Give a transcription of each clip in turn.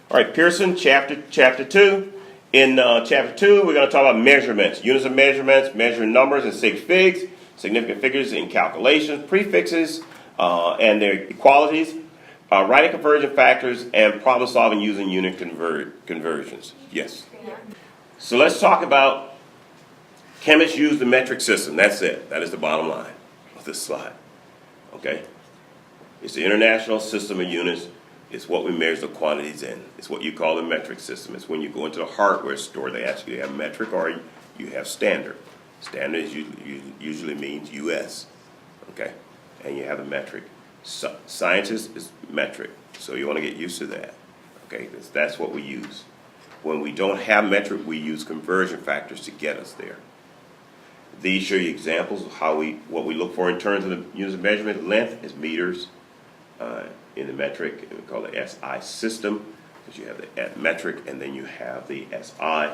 All right, Pearson, chapter 2. In chapter 2, we're going to talk about measurements, units of measurements, measuring numbers and sig figs, significant figures in calculations, prefixes, and their equalities, writing conversion factors, and problem solving using unit conversions. Yes. So let's talk about chemists use the metric system. That's it. That is the bottom line of this slide. Okay? It's the international system of units. It's what we measure the quantities in. It's what you call the metric system. It's when you go into the hardware store, they ask you to have metric or you have standard. Standard usually means US, okay? And you have the metric. Scientists is metric, so you want to get used to that, okay? That's what we use. When we don't have metric, we use conversion factors to get us there. These show you examples of what we look for in terms of the units of measurement. Length is meters. In the metric, we call the SI system, because you have the metric and then you have the SI.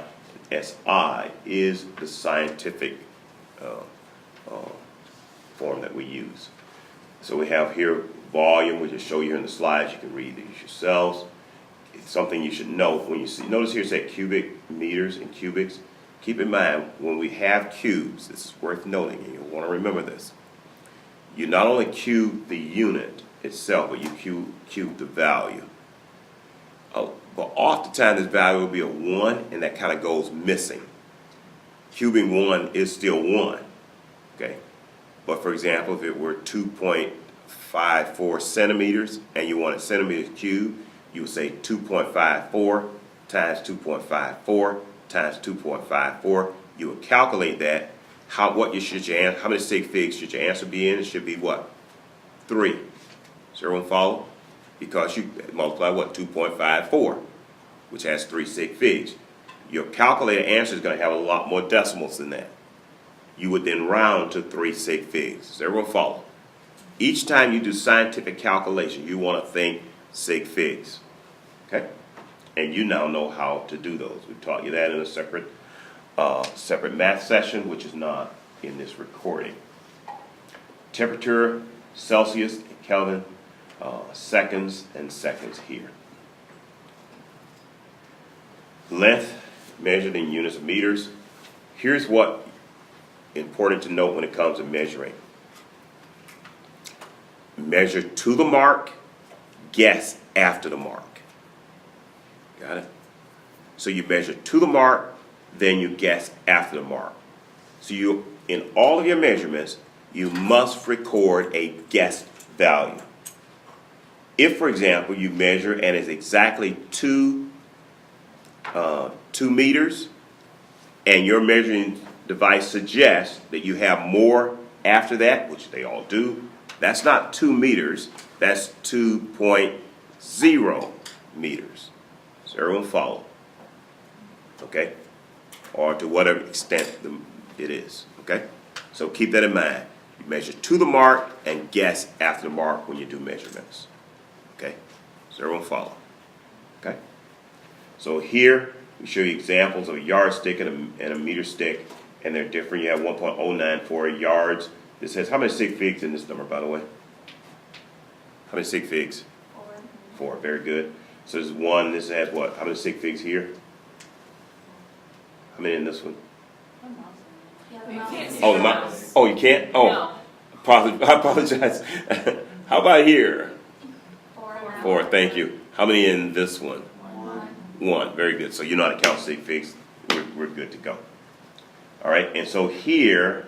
SI is the scientific form that we use. So we have here volume, we just show you in the slides. You can read these yourselves. It's something you should know. When you see, notice here it says cubic meters and cubics. Keep in mind, when we have cubes, this is worth noting, and you'll want to remember this. You not only cube the unit itself, but you cube the value. But oftentimes this value will be a 1, and that kind of goes missing. Cubing 1 is still 1. Okay? But for example, if it were 2.54 centimeters and you wanted centimeters cubed, you would say 2.54 times 2.54 times 2.54. You would calculate that. How many sig figs should your answer be in? It should be what? 3. Does everyone follow? Because you multiply what? 2.54, which has 3 sig figs. Your calculated answer is going to have a lot more decimals than that. You would then round to 3 sig figs. Does everyone follow? Each time you do scientific calculation, you want to think sig figs. Okay? And you now know how to do those. We taught you that in a separate math session, which is not in this recording. Temperature, Celsius, and Kelvin, seconds and seconds here. Length measured in units of meters. Here's what important to note when it comes to measuring. Measure to the mark, guess after the mark. Got it? So you measure to the mark, then you guess after the mark. So in all of your measurements, you must record a guessed value. If, for example, you measure and it's exactly 2 meters, and your measuring device suggests that you have more after that, which they all do, that's not 2 meters, that's 2.0 meters. So everyone follow, okay? Or to whatever extent it is, okay? So keep that in mind. You measure to the mark and guess after the mark when you do measurements, okay? So everyone follow, okay? So here we show you examples of a yardstick and a meter stick, and they're different. You have 1.094 yards. This says, how many sig figs in this number, by the way? How many sig figs? 4. Very good. So there's 1. This has what? How many sig figs here? How many in this one? Oh, oh, you can't? Oh, no. I apologize. How about here? 4. Thank you. How many in this one? 1. Very good. So you know how to count sig figs. We're good to go. All right. And so here,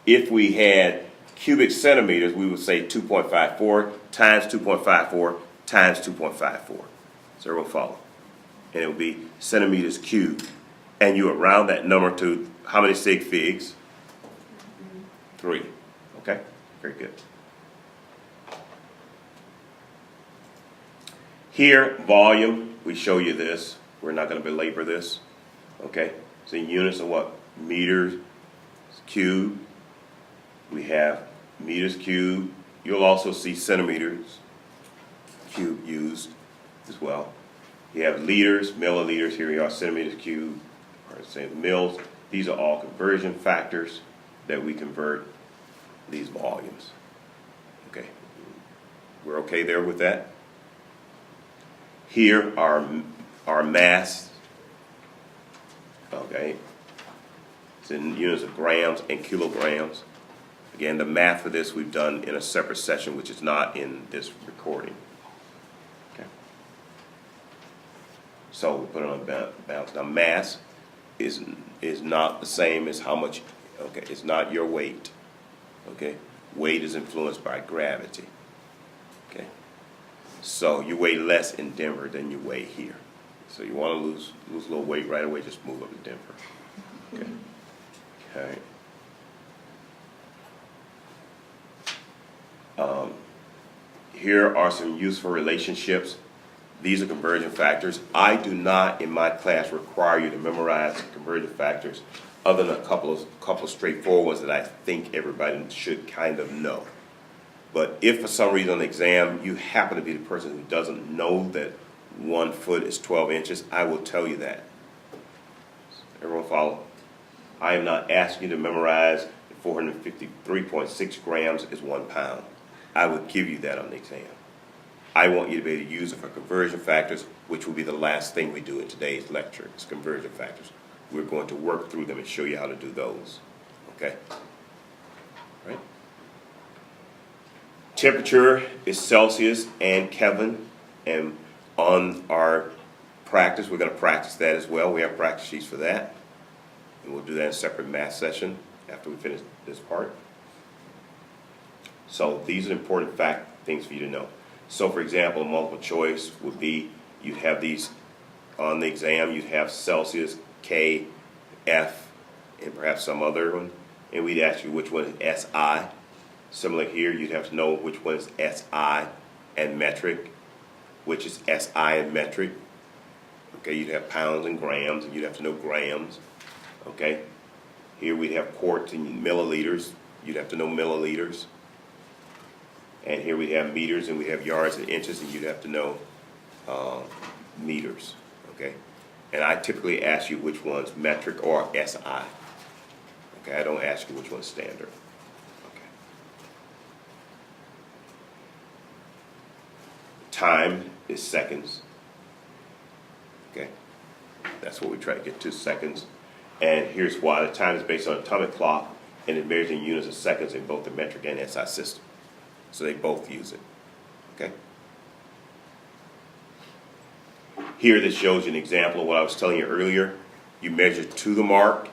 if we had cubic centimeters, we would say 2.54 times 2.54 times 2.54. So everyone follow. And it would be centimeters cubed. And you would round that number to how many sig figs? 3. Okay? Very good. Here, volume, we show you this. We're not going to belabor this. Okay? So in units of what? Meters cubed. We have meters cubed. You'll also see centimeters cubed used as well. You have liters, milliliters. Here we are, centimeters cubed, or same mils. These are all conversion factors that we convert these volumes. Okay, we're okay there with that? Here are our mass. Okay. It's in units of grams and kilograms. Again, the math for this we've done in a separate session, which is not in this recording. Okay. So we put it on balance. Now, mass is not the same as how much. Okay, it's not your weight. Okay, weight is influenced by gravity. Okay, so you weigh less in Denver than you weigh here. So you want to lose a little weight right away, just move up to Denver. Okay. Okay. Here are some useful relationships. These are conversion factors. I do not, in my class, require you to memorize conversion factors, other than a couple of straightforward ones that I think everybody should kind of know. But if for some reason on the exam you happen to be the person who doesn't know that 1 foot is 12 inches, I will tell you that. Everyone follow? I am not asking you to memorize that 453.6 grams is 1 pound. I will give you that on the exam. I want you to be able to use it for conversion factors, which will be the last thing we do in today's lecture, is conversion factors. We're going to work through them and show you how to do those. Okay? Right? Temperature is Celsius and Kelvin. And on our practice, we're going to practice that as well. We have practice sheets for that. And we'll do that in a separate math session after we finish this part. So these are important things for you to know. So for example, multiple choice would be, you'd have these on the exam, you'd have Celsius, K, F, and perhaps some other one. And we'd ask you which one is SI. Similar here, you'd have to know which one is SI and metric, which is SI and metric. Okay, you'd have pounds and grams, and you'd have to know grams. Okay, here we'd have quarts and milliliters. You'd have to know milliliters. And here we have meters, and we have yards and inches, and you'd have to know meters. Okay, and I typically ask you which one's metric or SI. Okay, I don't ask you which one's standard. Okay. Time is seconds. Okay, that's what we try to get to, seconds. And here's why. The time is based on an atomic clock, and it measures in units of seconds in both the metric and SI system. So they both use it. Okay. Here, this shows you an example of what I was telling you earlier. You measure to the mark,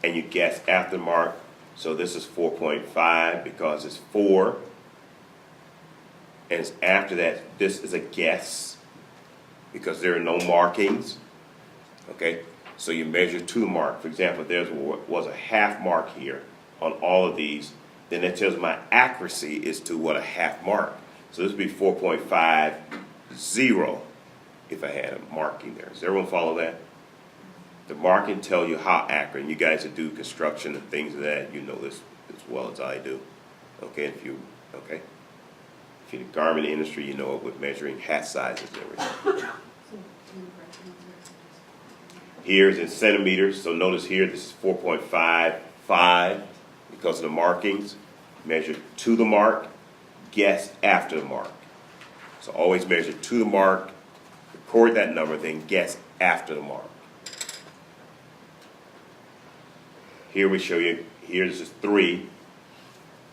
and you guess after the mark. So this is 4.5 because it's 4. And it's after that, this is a guess because there are no markings. Okay. So you measure to the mark. For example, if there was a half mark here on all of these, then that tells my accuracy is to what, a half mark. So this would be 4.50 if I had a marking there. Does everyone follow that? The marking tells you how accurate. And you guys that do construction and things of that, you know this as well as I do. Okay, if you're in the garment industry, you know it with measuring hat sizes and everything. Here's in centimeters. So notice here, this is 4.55 because of the markings. Measure to the mark, guess after the mark. So always measure to the mark, record that number, then guess after the mark. Here we show you, here this is 3,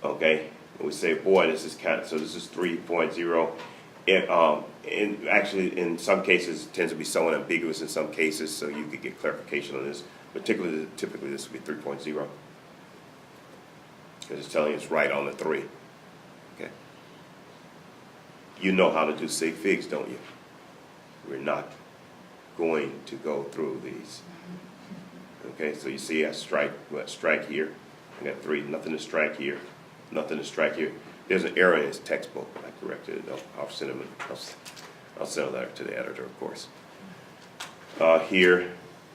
okay? And we say, boy, this is kind of, so this is 3.0. And actually, in some cases, it tends to be somewhat ambiguous in some cases, so you could get clarification on this. Particularly, typically, this would be 3.0. Because it's telling you it's right on the 3. Okay. You know how to do sig figs, don't you? We're not going to go through these. Okay, so you see I strike here. I got 3, nothing to strike here, nothing to strike here. There's an error in his textbook. I corrected it. I'll send him. I'll send a letter to the editor, of course. Here,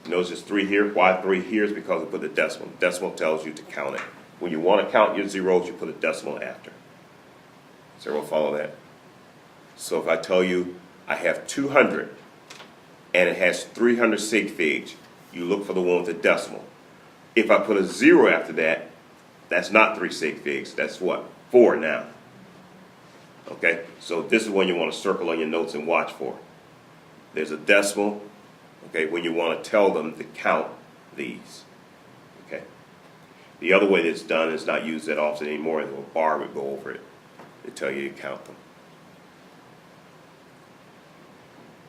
notice there's 3 here. Why 3 here is because we put the decimal. Decimal tells you to count it. When you want to count your zeros, you put a decimal after. Does everyone follow that? So if I tell you I have 200 and it has 300 sig figs, you look for the one with the decimal. If I put a 0 after that, that's not 3 sig figs. That's what? 4 now. Okay? So this is one you want to circle on your notes and watch for. There's a decimal, okay, when you want to tell them to count these, okay? The other way that's done is not used that often anymore. A bar would go over it to tell you to count them.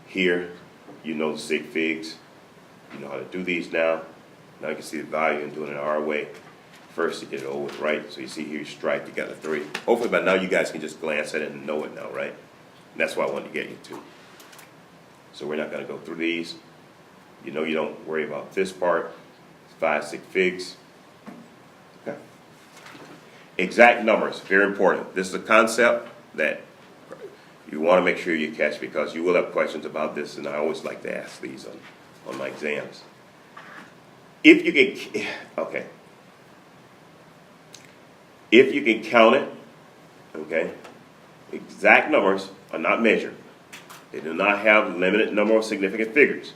Here, you know the sig figs. You know how to do these now. Now you can see the value in doing it our way. First, to get it over with right. So you see here, you strike, you got the 3. Hopefully by now you guys can just glance at it and know it now, right? And that's what I wanted to get you to. So we're not going to go through these. You know you don't worry about this part. 5 sig figs. Okay. Exact numbers, very important. This is a concept that you want to make sure you catch because you will have questions about this, and I always like to ask these on my exams. If you can, okay. If you can count it, okay, exact numbers are not measured. They do not have limited number of significant figures,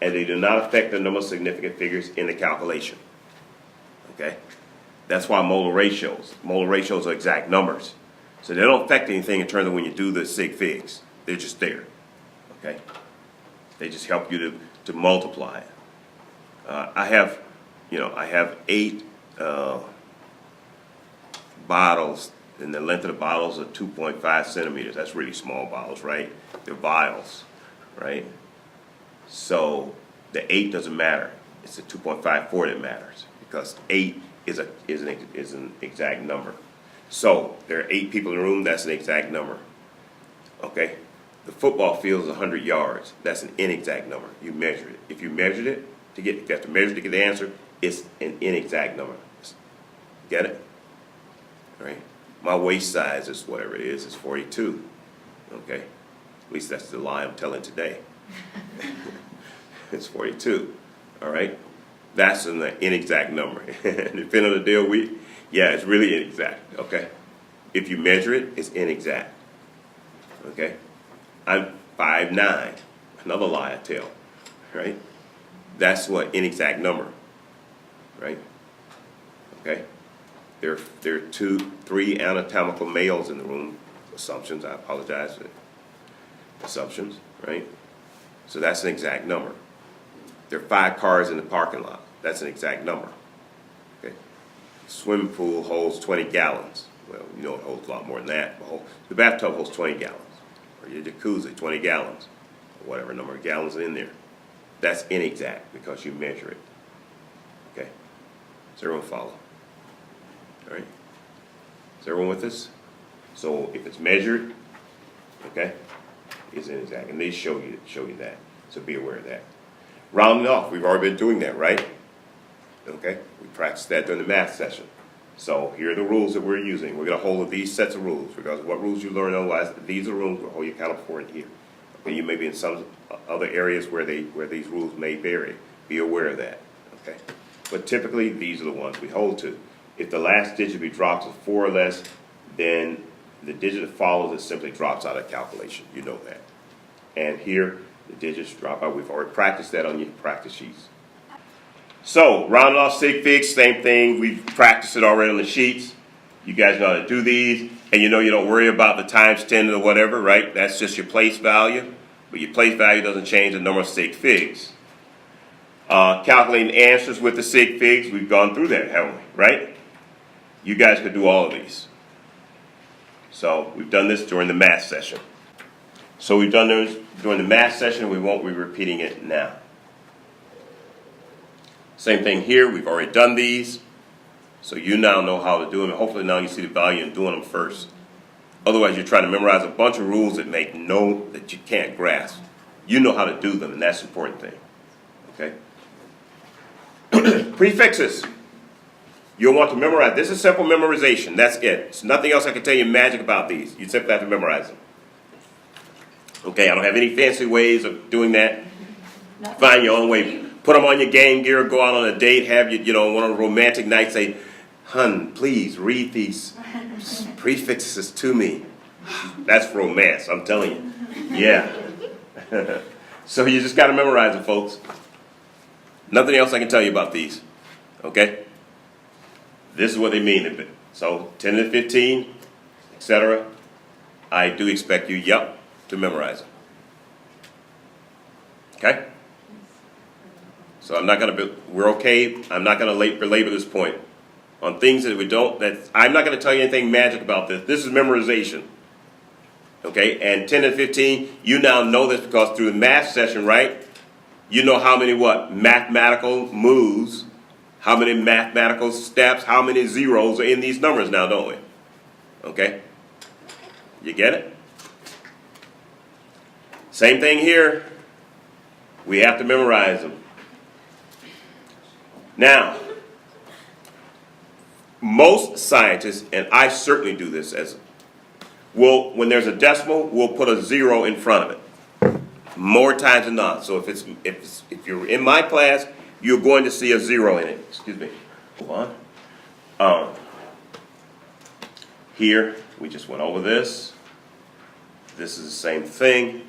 and they do not affect the number of significant figures in the calculation. Okay? That's why molar ratios are exact numbers. So they don't affect anything in terms of when you do the sig figs. They're just there. Okay? They just help you to multiply it. I have 8 bottles, and the length of the bottles are 2.5 centimeters. That's really small bottles, right? They're vials, right? So the 8 doesn't matter. It's the 2.54 that matters because 8 is an exact number. So there are 8 people in the room. That's an exact number. Okay. The football field is 100 yards. That's an inexact number. You measure it. If you measured it you have to measure to get the answer. It's an inexact number. Get it? All right. My waist size is whatever it is 42. Okay. At least that's the lie I'm telling today. It's 42. All right. That's an inexact number. Depending on the day of the week, yeah, it's really inexact. Okay. If you measure it, it's inexact. Okay. I'm 5'9". Another lie I tell. Right. That's what inexact number. Right. Okay. There are 3 anatomical males in the room. Assumptions. I apologize for assumptions. Right. So that's an exact number. There are 5 cars in the parking lot. That's an exact number. Okay. The swimming pool holds 20 gallons. Well, you know it holds a lot more than that. The bathtub holds 20 gallons. Or your jacuzzi, 20 gallons. Or whatever number of gallons are in there. That's inexact because you measure it. Okay. Does everyone follow? All right. Is everyone with us? So if it's measured, okay, it's inexact. And they show you that. So be aware of that. Rounding off, we've already been doing that, right? Okay, we practiced that during the math session. So here are the rules that we're using. We're going to hold these sets of rules, regardless of what rules you learn otherwise. These are rules we'll hold you accountable for in here. Okay, you may be in some other areas where these rules may vary. Be aware of that. Okay, but typically these are the ones we hold to. If the last digit be dropped to 4 or less, then the digit that follows it simply drops out of calculation. You know that. And here, the digits drop out. We've already practiced that on your practice sheets. So, rounding off sig figs, same thing. We've practiced it already on the sheets. You guys know how to do these. And you know you don't worry about the times 10 or whatever, right? That's just your place value. But your place value doesn't change the number of sig figs. Calculating answers with the sig figs, we've gone through that, haven't we? Right? You guys could do all of these. So, we've done this during the math session. So we've done those during the math session. We won't be repeating it now. Same thing here. We've already done these. So you now know how to do them. And hopefully now you see the value in doing them first. Otherwise, you're trying to memorize a bunch of rules that that you can't grasp. You know how to do them, and that's the important thing. Okay? Prefixes. You'll want to memorize. This is simple memorization. That's it. There's nothing else I can tell you magic about these. You simply have to memorize them. Okay, I don't have any fancy ways of doing that. Find your own way. Put them on your game gear, go out on a date, have one of the romantic nights, say, "Hun, please read these prefixes to me." That's romance, I'm telling you. Yeah. So you just got to memorize them, folks. Nothing else I can tell you about these. Okay? This is what they mean. So 10 to 15, etc. I do expect you, to memorize them. Okay? So I'm not going to, we're okay. I'm not going to belabor this point on things that we don't, I'm not going to tell you anything magic about this. This is memorization. Okay? And 10 and 15, you now know this because through the math session, right? You know how many mathematical moves, how many mathematical steps, how many zeros are in these numbers now, don't we? Okay? You get it? Same thing here. We have to memorize them. Now, most scientists, and I certainly do this, when there's a decimal, we'll put a 0 in front of it. More times than not. So if you're in my class, you're going to see a 0 in it. Excuse me. Hold on. Here, we just went over this. This is the same thing.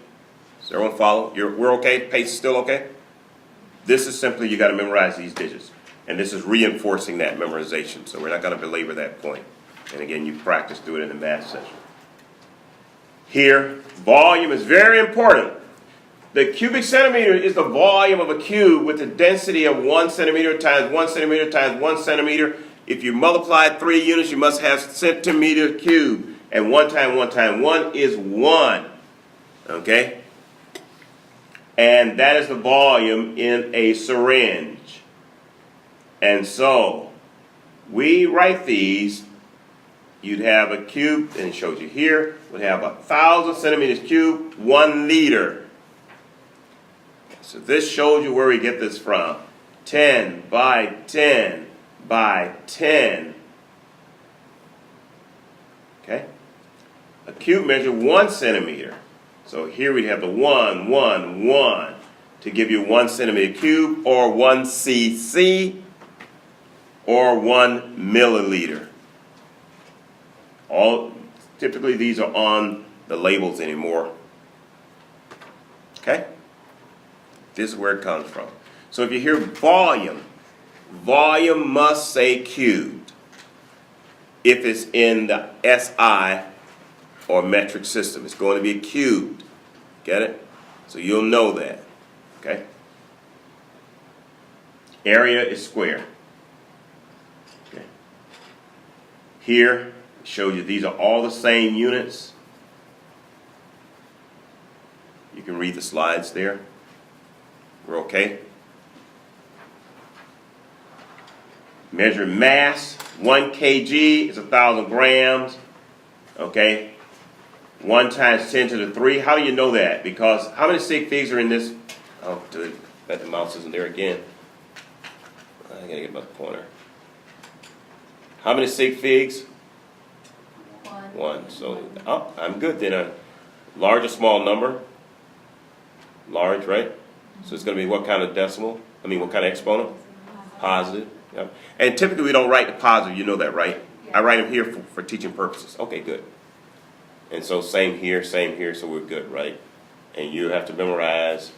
Does everyone follow? We're okay? Pace is still okay? This is simply you got to memorize these digits. And this is reinforcing that memorization. So we're not going to belabor that point. And again, you practice through it in the math session. Here, volume is very important. The cubic centimeter is the volume of a cube with a density of 1 centimeter times 1 centimeter times 1 centimeter. If you multiply 3 units, you must have centimeter cube. And 1 times 1 times 1 is 1. Okay? And that is the volume in a syringe. And so, we write these. You'd have a cube, and it shows you here, would have 1,000 centimeters cubed, 1 liter. So this shows you where we get this from. 10 by 10 by 10. Okay? A cube measures 1 centimeter. So here we have the 1, 1, 1 to give you 1 centimeter cube, or 1 cc, or 1 milliliter. Typically these are on the labels anymore. Okay? This is where it comes from. So if you hear volume, volume must say cubed if it's in the SI or metric system. It's going to be cubed. Get it? So you'll know that. Okay? Area is square. Okay. Here, it shows you these are all the same units. You can read the slides there. We're okay. Measure mass. 1 kg is 1,000 grams. Okay. 1 times 10 to the 3. How do you know that? Because how many sig figs are in this? Oh, bet the mouse isn't there again. I gotta get my pointer. How many sig figs? 1. So, I'm good then. A large or small number? Large, right? So it's going to be what kind of decimal? What kind of exponent? Positive. Yep. And typically we don't write the positive. You know that, right? Yeah. I write them here for teaching purposes. Okay, good. And so same here, so we're good, right? And you have to memorize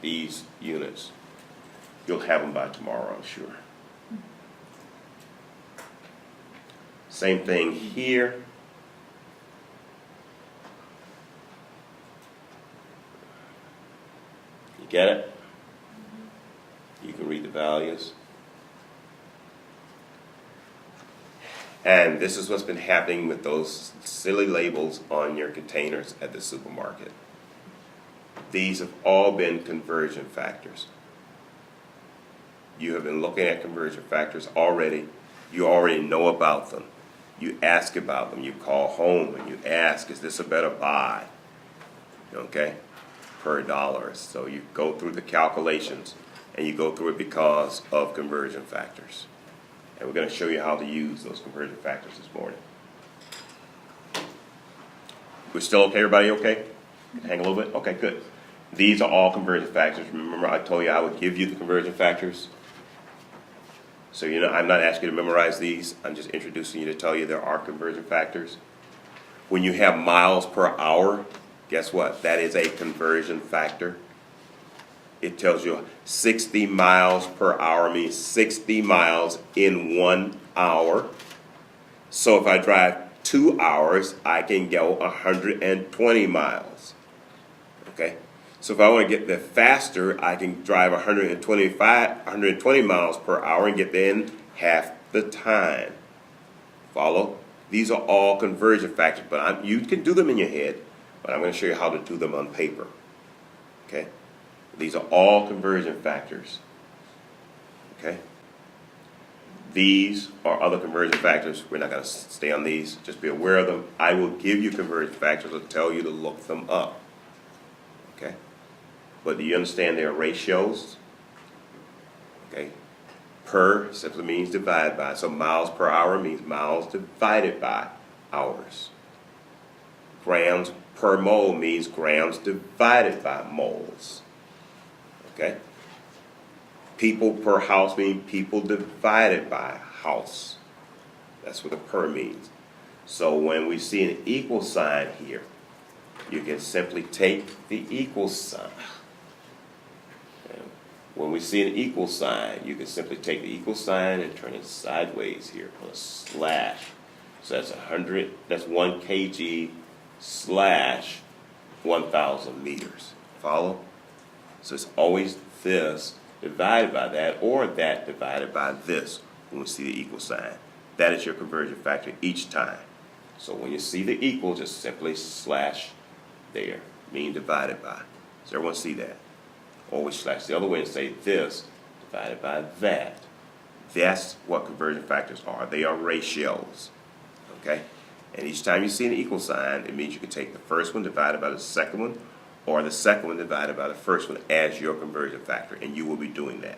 these units. You'll have them by tomorrow, I'm sure. Same thing here. You get it? You can read the values. And this is what's been happening with those silly labels on your containers at the supermarket. These have all been conversion factors. You have been looking at conversion factors already. You already know about them. You ask about them. You call home and you ask, is this a better buy? Okay? Per dollar. So you go through the calculations, and you go through it because of conversion factors. And we're going to show you how to use those conversion factors this morning. We're still okay? Everybody okay? Hang a little bit? Okay, good. These are all conversion factors. Remember I told you I would give you the conversion factors? So I'm not asking you to memorize these. I'm just introducing you to tell you there are conversion factors. When you have miles per hour, guess what? That is a conversion factor. It tells you 60 miles per hour means 60 miles in 1 hour. So if I drive 2 hours, I can go 120 miles. Okay? So if I want to get there faster, I can drive 120 miles per hour and get there in half the time. Follow? These are all conversion factors, but you can do them in your head, but I'm going to show you how to do them on paper. Okay? These are all conversion factors. Okay? These are other conversion factors. We're not going to stay on these. Just be aware of them. I will give you conversion factors or tell you to look them up. Okay? But do you understand their ratios? Okay? Per simply means divided by. So miles per hour means miles divided by hours. Grams per mole means grams divided by moles. Okay? People per house means people divided by house. That's what the per means. So when we see an equal sign here, you can simply take the equal sign. When we see an equal sign, you can simply take the equal sign and turn it sideways here, put a slash. So that's 100, that's 1 kg slash 1,000 meters. Follow? So it's always this divided by that, or that divided by this when we see the equal sign. That is your conversion factor each time. So when you see the equal, just simply slash there, mean divided by. Does everyone see that? Always slash the other way and say this divided by that. That's what conversion factors are. They are ratios. Okay? And each time you see an equal sign, it means you can take the first one divided by the second one, or the second one divided by the first one as your conversion factor, and you will be doing that.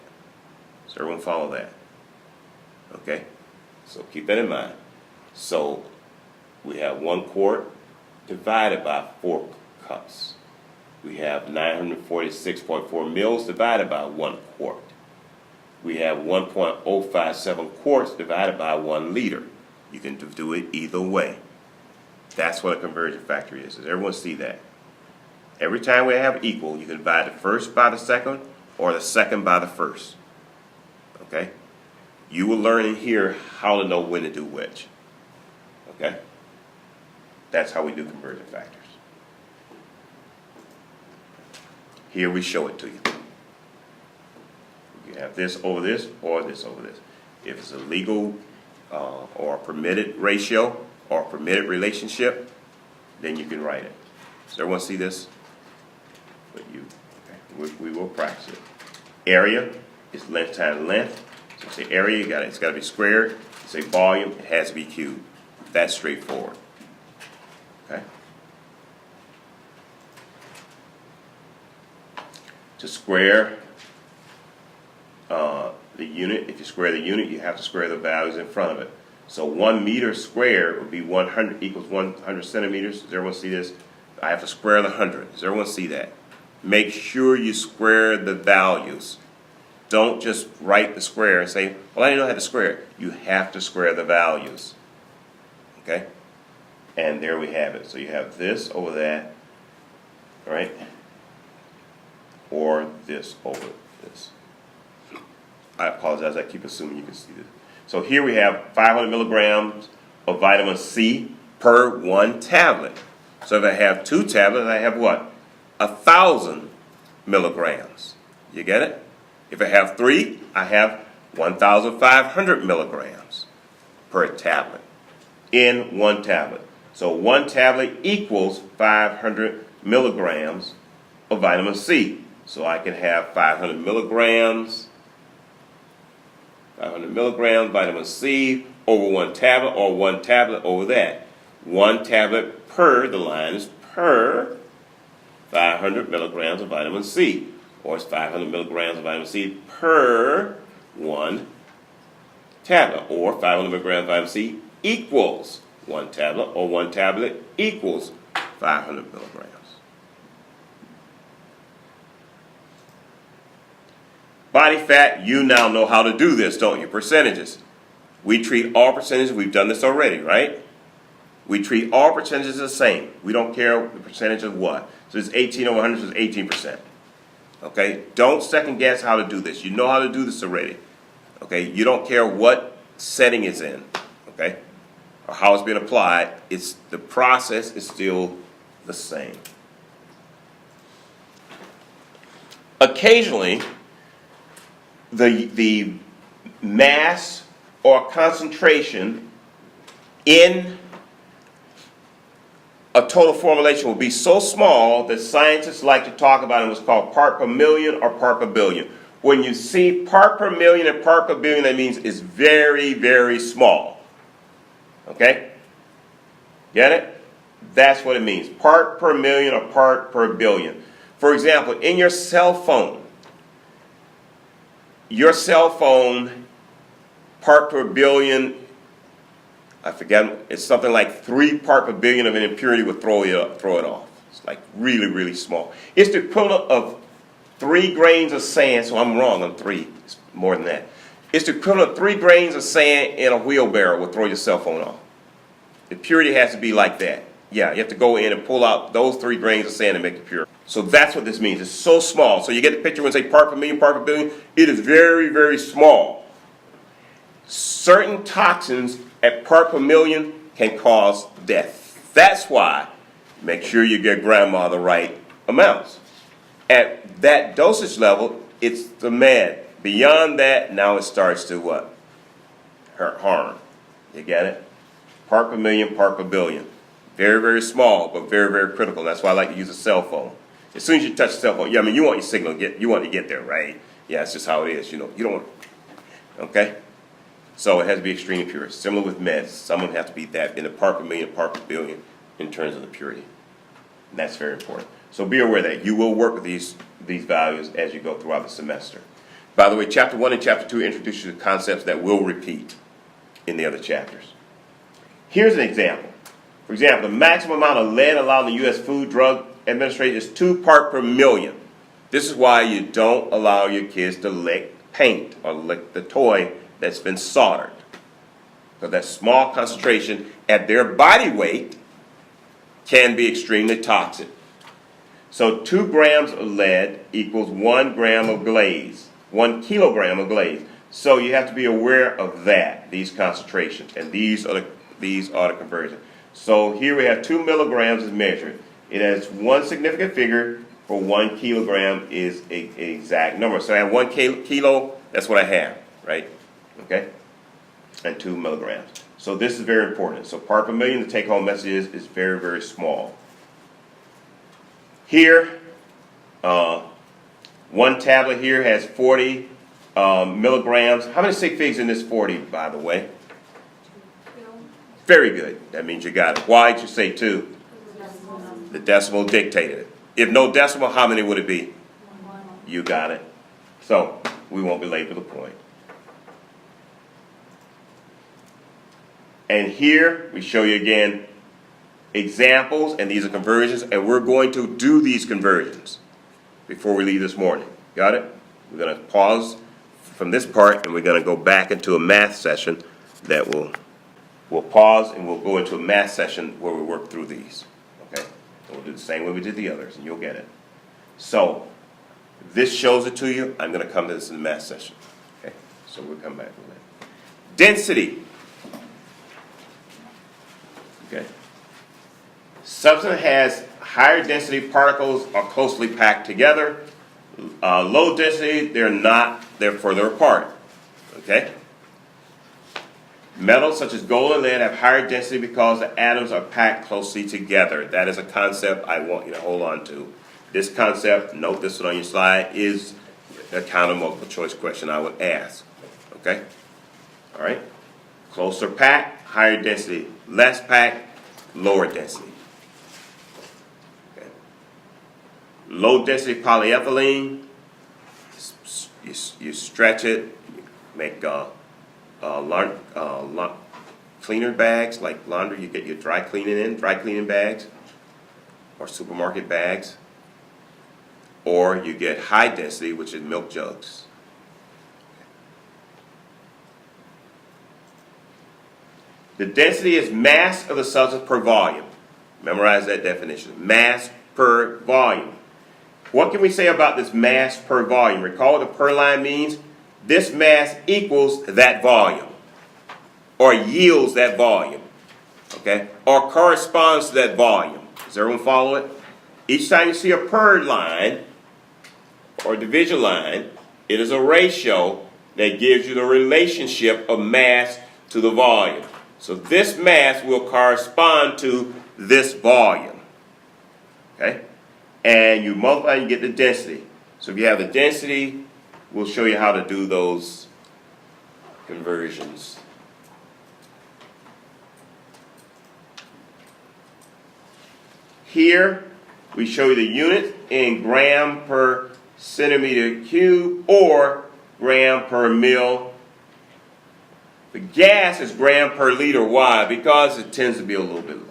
So everyone follow that. Okay? So keep that in mind. So we have 1 quart divided by 4 cups. We have 946.4 mils divided by 1 quart. We have 1.057 quarts divided by 1 liter. You can do it either way. That's what a conversion factor is. Does everyone see that? Every time we have equal, you can divide the first by the second or the second by the first. Okay? You will learn in here how to know when to do which. Okay? That's how we do conversion factors. Here we show it to you. You have this over this or this over this. If it's a legal or permitted ratio or permitted relationship, then you can write it. Does everyone see this? But okay. We will practice it. Area is length times length. So say area, it's got to be squared. You say volume, it has to be cubed. That's straightforward. Okay. To square the unit, if you square the unit, you have to square the values in front of it. So 1 meter squared would be 100 equals 100 centimeters. Does everyone see this? I have to square the 100. Does everyone see that? Make sure you square the values. Don't just write the square and say, well, I didn't know how to square it. You have to square the values. Okay? And there we have it. So you have this over that, right? Or this over this. I apologize, I keep assuming you can see this. So here we have 500 milligrams of vitamin C per 1 tablet. So if I have 2 tablets, I have what? 1,000 milligrams. You get it? If I have 3, I have 1,500 milligrams per tablet in 1 tablet. So 1 tablet equals 500 milligrams of vitamin C. So I can have 500 milligrams vitamin C over 1 tablet, or 1 tablet over that. 1 tablet per, the line is per 500 milligrams of vitamin C. Or it's 500 milligrams of vitamin C per 1 tablet. Or 500 milligrams of vitamin C equals 1 tablet, or 1 tablet equals 500 milligrams. Body fat, you now know how to do this, don't you? Percentages. We treat all percentages, we've done this already, right? We treat all percentages the same. We don't care the percentage of what. So it's 18 over 100, so it's 18%. Okay? Don't second guess how to do this. You know how to do this already. Okay? You don't care what setting it's in. Okay? Or how it's being applied. The process is still the same. occasionally the mass or concentration in a total formulation will be so small that scientists like to talk about it what's called part per million or part per billion. When you see part per million and part per billion, that means it's very, very small. Okay? Get it? That's what it means. Part per million or part per billion. For example, in your cell phone, part per billion, I forget, it's something like 3 part per billion of an impurity would throw it off. It's like really, really small. It's the equivalent of 3 grains of sand, so I'm wrong on 3, it's more than that. It's the equivalent of 3 grains of sand in a wheelbarrow would throw your cell phone off. The purity has to be like that. Yeah, you have to go in and pull out those 3 grains of sand and make it pure. So that's what this means. It's so small. So you get the picture when they say part per million, part per billion. It is very, very small. Certain toxins at part per million can cause death. That's why make sure you get grandma the right amounts. At that dosage level, it's the med. Beyond that, now it starts to what? Harm. You get it? Part per million, part per billion. Very, very small, but very, very critical. That's why I like to use a cell phone. As soon as you touch the cell phone, yeah, I mean, you want your signal, you want to get there, right? Yeah, it's just how it is. You don't want, okay? So it has to be extremely pure. Similar with meds. Some of them have to be that in the part per million, part per billion in terms of the purity. And that's very important. So be aware that you will work with these values as you go throughout the semester. By the way, Chapter 1 and Chapter 2 introduce you to concepts that will repeat in the other chapters. Here's an example. For example, the maximum amount of lead allowed in the U.S. Food Drug Administration is 2 parts per million. This is why you don't allow your kids to lick paint or lick the toy that's been soldered. Because that small concentration at their body weight can be extremely toxic. So 2 grams of lead equals 1 gram of glaze, 1 kilogram of glaze. So you have to be aware of that, these concentrations, and these are the conversions. So here we have 2 milligrams is measured. It has one significant figure for 1 kilogram is an exact number. So I have 1 kilo, that's what I have, right? Okay? And 2 milligrams. So this is very important. So part per million, the take-home message is very, very small. Here, 1 tablet here has 40 milligrams. How many sig figs in this 40, by the way? Very good. That means you got it. Why did you say 2? The decimal dictated it. If no decimal, how many would it be? You got it. So we won't belabor the point. And here we show you again examples, and these are conversions, and we're going to do these conversions before we leave this morning. Got it? We're going to pause from this part, and we're going to go back into a math session that we'll pause, and we'll go into a math session where we work through these. Okay? And we'll do the same way we did the others, and you'll get it. So this shows it to you. I'm going to come to this in the math session. Okay? So we'll come back to that. Density. Okay. Substance has higher density particles are closely packed together. Low density, they're not, they're further apart. Okay? Metals such as gold and lead have higher density because the atoms are packed closely together. That is a concept I want you to hold on to. This concept, note this one on your slide, is a kind of multiple choice question I would ask. Okay? All right? Closer packed, higher density. Less packed, lower density. Okay. Low density polyethylene, you stretch it, you make cleaner bags like laundry. You get your dry cleaning bags, or supermarket bags, or you get high density, which is milk jugs. The density is mass of the substance per volume. Memorize that definition. Mass per volume. What can we say about this mass per volume? Recall what the per line means? This mass equals that volume, or yields that volume, okay? Or corresponds to that volume. Does everyone follow it? Each time you see a per line, or division line, it is a ratio that gives you the relationship of mass to the volume. So this mass will correspond to this volume. Okay? And you multiply and you get the density. So if you have the density, we'll show you how to do those conversions. Here, we show you the unit in gram per centimeter cube or gram per mil. The gas is gram per liter. Why? Because it tends to be a little bit larger.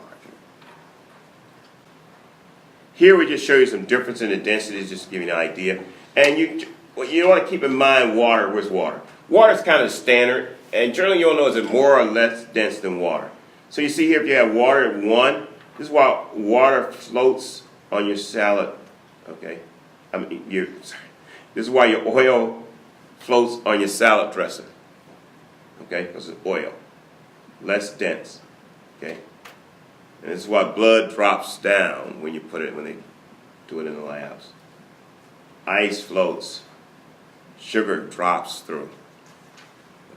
Here we just show you some difference in the densities, just to give you an idea. And you want to keep in mind water. Where's water? Water is kind of standard, and generally you'll know is it more or less dense than water. So you see here, if you have water at 1, this is why water floats on your salad. Okay, this is why your oil floats on your salad dressing. Okay, because it's oil, less dense. Okay, and this is why blood drops down when they do it in the labs. Ice floats, sugar drops through.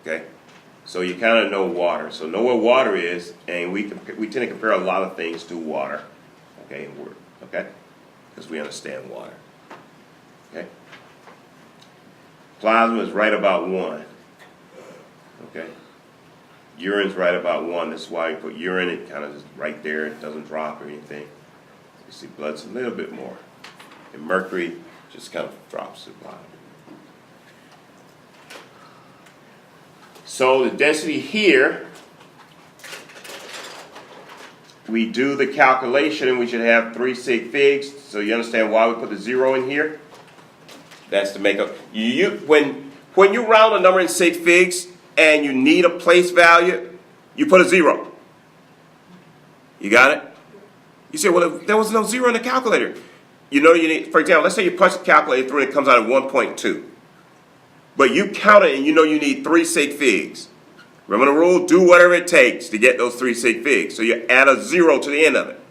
Okay, so you kind of know water. So know what water is, and we tend to compare a lot of things to water. Okay, okay, because we understand water. Okay, plasma is right about 1. Okay, urine's right about 1. That's why we put urine. It kind of is right there. It doesn't drop or anything. You see, blood's a little bit more, and mercury just kind of drops to the bottom. So the density here, we do the calculation and we should have 3 sig figs. So you understand why we put the 0 in here? That's to make up. When you round a number in sig figs and you need a place value, you put a 0. You got it? You say, well, there was no 0 in the calculator. You know you need, for example, let's say you punch the calculator through and it comes out at 1.2. But you count it and you know you need 3 sig figs. Remember the rule? Do whatever it takes to get those 3 sig figs. So you add a 0 to the end of it.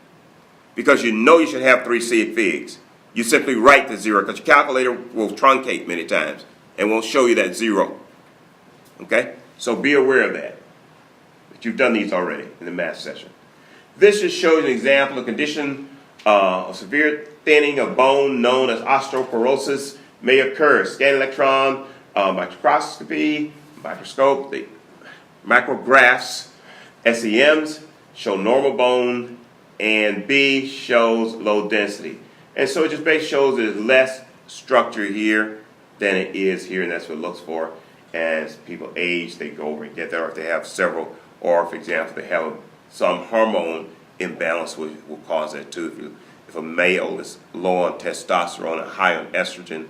Because you know you should have 3 sig figs. You simply write the 0 because your calculator will truncate many times and won't show you that 0. Okay? So be aware of that. But you've done these already in the math session. This just shows an example of condition of severe thinning of bone known as osteoporosis may occur. Scan electron microscopy, microscope, the micrographs, SEMs show normal bone, and B shows low density. And so it just basically shows there's less structure here than it is here, and that's what it looks for. As people age, they go over and get there, or if they have several, or for example, they have some hormone imbalance will cause that too. If a male is low on testosterone and high on estrogen,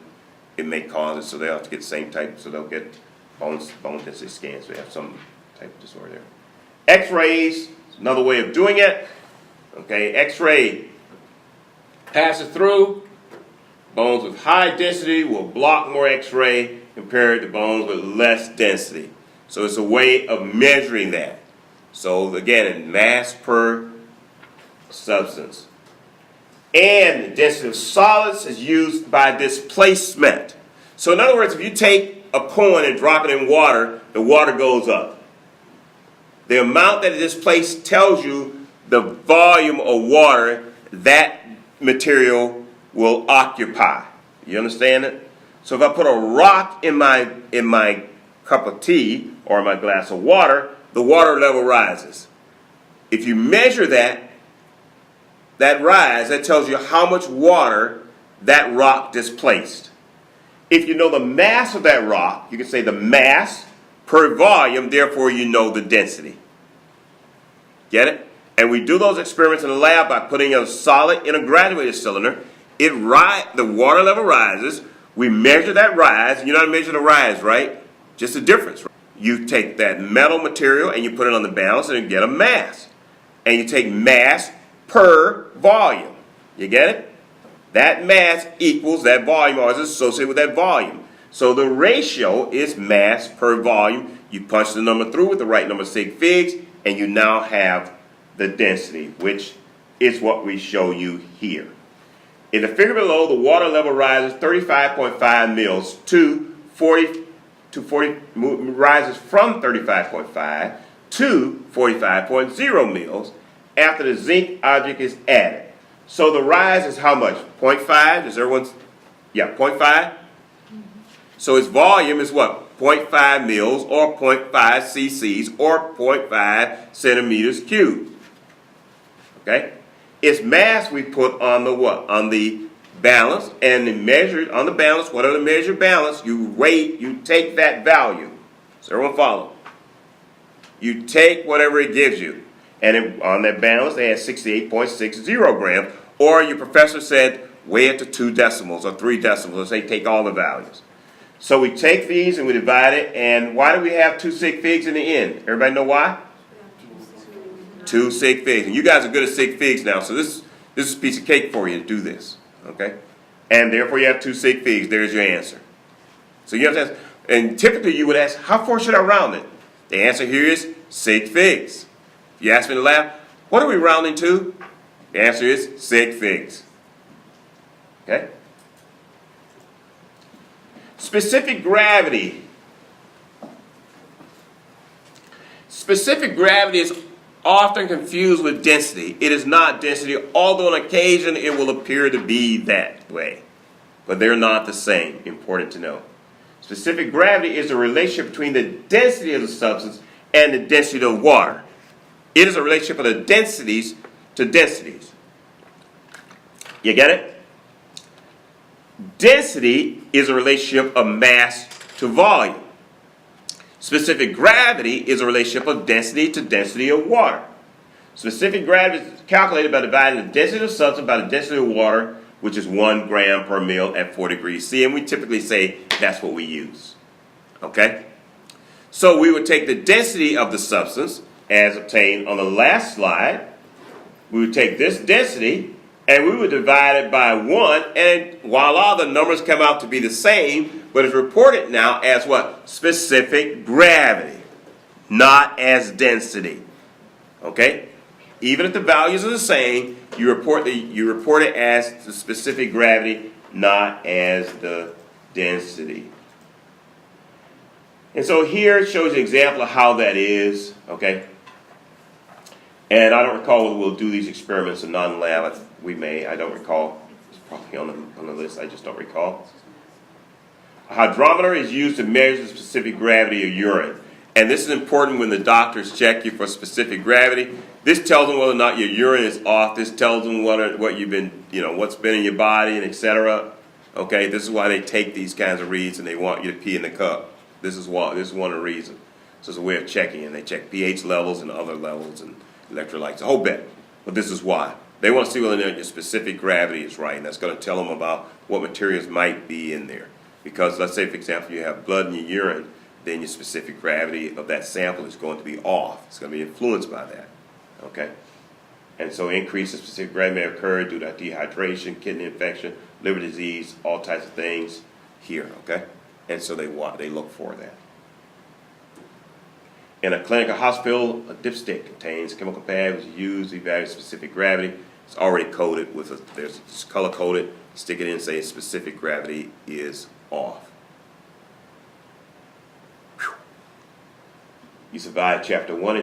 it may cause it, so they'll have to get the same type, so they'll get bone density scans, so they have some type of disorder there. X-rays, another way of doing it. Okay, X-ray passes through. Bones with high density will block more X-ray compared to bones with less density. So it's a way of measuring that. So again, in mass per substance. And the density of solids is used by displacement. So in other words, if you take a coin and drop it in water, the water goes up. The amount that it displaced tells you the volume of water that material will occupy. You understand it? So if I put a rock in my cup of tea or my glass of water, the water level rises. If you measure that rise, that tells you how much water that rock displaced. If you know the mass of that rock, you can say the mass per volume, therefore you know the density. Get it? And we do those experiments in the lab by putting a solid in a graduated cylinder. The water level rises. We measure that rise. You know how to measure the rise, right? Just the difference. Right? You take that metal material and you put it on the balance and you get a mass. And you take mass per volume. You get it? That mass equals that volume or is associated with that volume. So the ratio is mass per volume. You punch the number through with the right number of sig figs and you now have the density, which is what we show you here. In the figure below, the water level rises 35.5 mils to 40 rises from 35.5 to 45.0 mils after the zinc object is added. So the rise is how much? 0.5? Is everyone's? Yeah, 0.5? So its volume is what? 0.5 mils or 0.5 cc's or 0.5 centimeters cubed. Okay? Its mass we put on the what? On the balance, and the measured on the balance, whatever the measured balance, you weight, you take that value. So everyone follow. You take whatever it gives you. And on that balance, they had 68.60 grams. Or your professor said, weigh it to 2 decimals or 3 decimals. They take all the values. So we take these and we divide it. And why do we have 2 sig figs in the end? Everybody know why? 2 sig figs. And you guys are good at sig figs now. So this is a piece of cake for you to do this. Okay? And therefore you have 2 sig figs. There's your answer. So you have to ask, and typically you would ask, how far should I round it? The answer here is sig figs. If you ask me in the lab, what are we rounding to? The answer is sig figs. Okay? Specific gravity. Specific gravity is often confused with density. It is not density, although on occasion it will appear to be that way. But they're not the same. Important to know. Specific gravity is a relationship between the density of the substance and the density of water. It is a relationship of the densities to densities. You get it? Density is a relationship of mass to volume. Specific gravity is a relationship of density to density of water. Specific gravity is calculated by dividing the density of substance by the density of water, which is 1 gram per mil at 4 degrees C. And we typically say that's what we use. Okay? So we would take the density of the substance as obtained on the last slide. We would take this density and we would divide it by 1. And voila, the numbers come out to be the same, but it's reported now as what? Specific gravity, not as density. Okay? Even if the values are the same, you report it as the specific gravity, not as the density. And so here it shows you an example of how that is. Okay? And I don't recall whether we'll do these experiments in non-lab. We may. I don't recall. It's probably on the list. I just don't recall. A hydrometer is used to measure the specific gravity of urine. And this is important when the doctors check you for specific gravity. This tells them whether or not your urine is off. This tells them what you've been, what's been in your body, and etc. Okay, this is why they take these kinds of reads and they want you to pee in the cup. This is one of the reasons. So it's a way of checking, and they check pH levels and other levels and electrolytes, a whole bit. But this is why. They want to see whether or not your specific gravity is right, and that's going to tell them about what materials might be in there. Because let's say, for example, you have blood in your urine, then your specific gravity of that sample is going to be off. It's going to be influenced by that. Okay? And so increase in specific gravity may occur due to dehydration, kidney infection, liver disease, all types of things here. Okay? And so they look for that. In a clinic or hospital, a dipstick contains a chemical pad which is used to evaluate specific gravity. It's already coded it's color coded. Stick it in and say specific gravity is off. Whew. You survived chapter 1.